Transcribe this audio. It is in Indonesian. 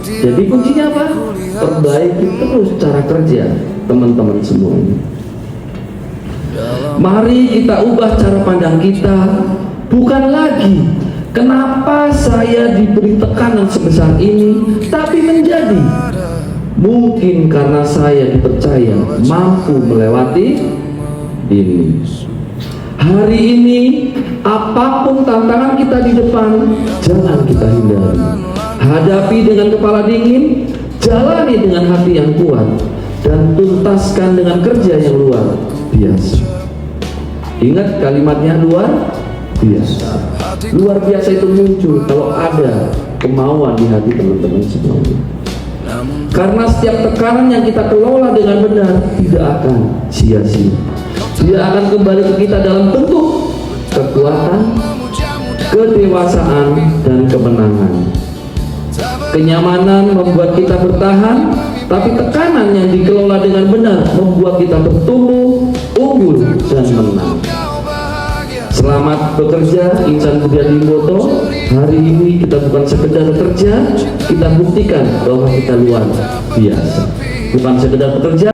Jadi kuncinya apa? Perbaiki terus cara kerja teman-teman semua. Mari kita ubah cara pandang kita, bukan lagi kenapa saya diberi tekanan sebesar ini, tapi menjadi mungkin karena saya dipercaya mampu melewati ini. Hari ini apapun tantangan kita di depan, jangan kita hindari. Hadapi dengan kepala dingin, jalani dengan hati yang kuat, dan tuntaskan dengan kerja yang luar biasa. Ingat kalimatnya, luar biasa. Luar biasa itu muncul kalau ada kemauan di hati teman-teman semuanya. Karena setiap tekanan yang kita kelola dengan benar tidak akan sia-sia. Dia akan kembali ke kita dalam bentuk kekuatan, kedewasaan, dan kemenangan. Kenyamanan membuat kita bertahan, tapi tekanan yang dikelola dengan benar membuat kita bertumbuh, unggul, dan menang. Selamat bekerja, Insan Budi Adimboto. Hari ini kita bukan sekedar bekerja, kita buktikan bahwa kita luar biasa. Bukan sekedar bekerja,